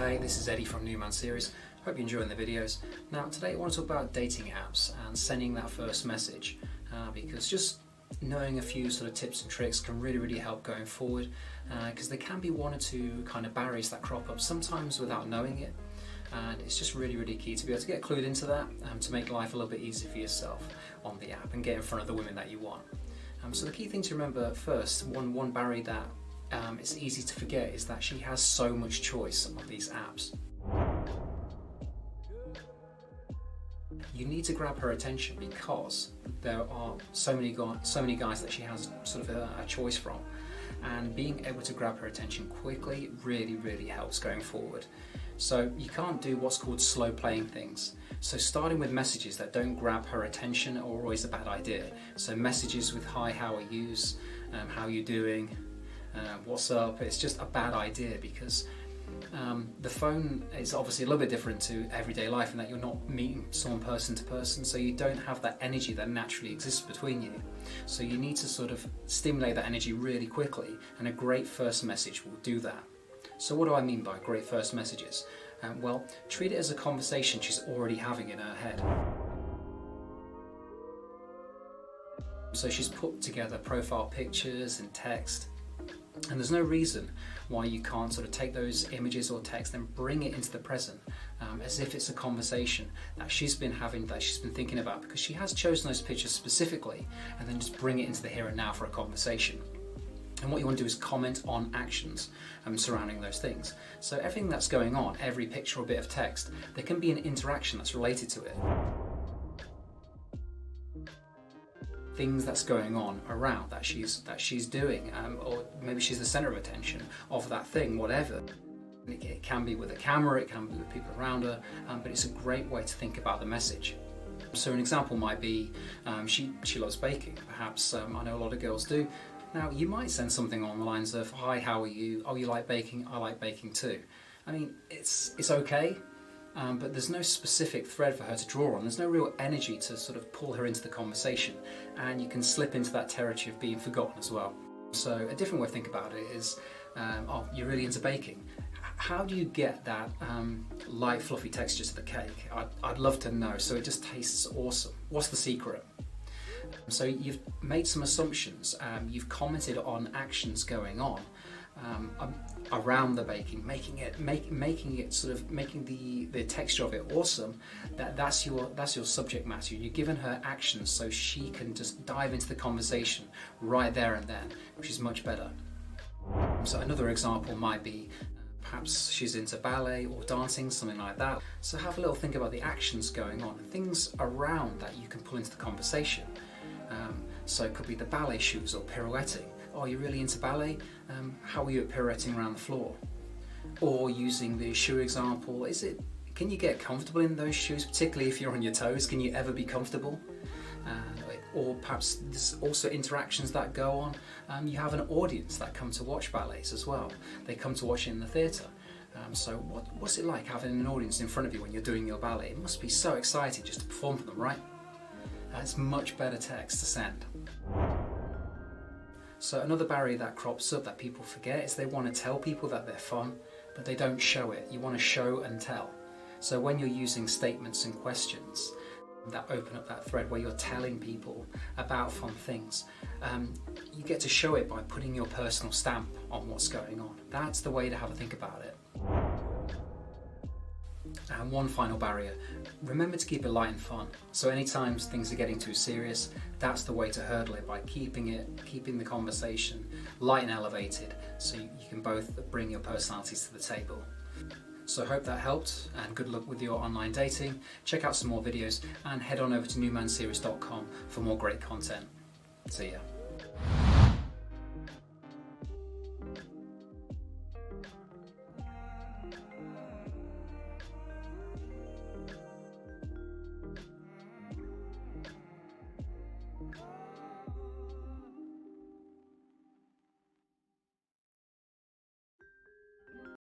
Hey, this is Eddie from New Man Series. Hope you're enjoying the videos. Now today I want to talk about dating apps and sending that first message because just knowing a few sort of tips and tricks can really help going forward because there can be one or two kind of barriers that crop up sometimes without knowing it, and it's just really key to be able to get clued into that to make life a little bit easier for yourself on the app and get in front of the women that you want. So the key thing to remember first, one barrier that it's easy to forget is that she has so much choice on these apps. You need to grab her attention because there are so many guys that she has sort of a choice from, and being able to grab her attention quickly really helps going forward. So you can't do what's called slow playing things. So starting with messages that don't grab her attention are always a bad idea. So messages with hi, how are yous, how you doing, what's up, it's just a bad idea because the phone is obviously a little bit different to everyday life in that you're not meeting someone person to person, so you don't have that energy that naturally exists between you. So you need to sort of stimulate that energy really quickly, and a great first message will do that. So what do I mean by great first messages? Well, treat it as a conversation she's already having in her head. So she's put together profile pictures and text, and there's no reason why you can't sort of take those images or text and bring it into the present as if it's a conversation that she's been having, that she's been thinking about, because she has chosen those pictures specifically, and then just bring it into the here and now for a conversation. And what you want to do is comment on actions surrounding those things. So everything that's going on, every picture or bit of text, there can be an interaction that's related to it. Things that's going on around that she's doing, or maybe she's the center of attention of that thing, whatever. It can be with a camera, it can be with people around her, but it's a great way to think about the message. So an example might be she loves baking. Perhaps I know a lot of girls do. Now you might send something on the lines of, hi, how are you? Oh, you like baking? I like baking too. I mean, it's okay. But there's no specific thread for her to draw on. There's no real energy to sort of pull her into the conversation, and you can slip into that territory of being forgotten as well. So a different way to think about it is, oh, you're really into baking. How do you get that light, fluffy texture to the cake? I'd love to know. So it just tastes awesome. What's the secret? So you've made some assumptions. You've commented on actions going on around the baking, making it sort of making the texture of it awesome. That's your subject matter. You've given her actions so she can just dive into the conversation right there and then, which is much better. So another example might be perhaps she's into ballet or dancing, something like that. So have a little think about the actions going on and things around that you can pull into the conversation. So it could be the ballet shoes or pirouetting. Oh, you're really into ballet? How are you at pirouetting around the floor? Or using the shoe example, can you get comfortable in those shoes, particularly if you're on your toes? Can you ever be comfortable? Or perhaps there's also interactions that go on. You have an audience that come to watch ballets as well. They come to watch it in the theatre. So what's it like having an audience in front of you when you're doing your ballet? It must be so exciting just to perform for them, right? It's much better text to send. So another barrier that crops up that people forget is they want to tell people that they're fun, but they don't show it. You want to show and tell. So when you're using statements and questions that open up that thread where you're telling people about fun things, you get to show it by putting your personal stamp on what's going on. That's the way to have a think about it. And one final barrier, remember to keep it light and fun. So anytime things are getting too serious, that's the way to hurdle it, by keeping the conversation light and elevated, so you can both bring your personalities to the table. So I hope that helped, and good luck with your online dating. Check out some more videos and head on over to newmanseries.com for more great content. See ya.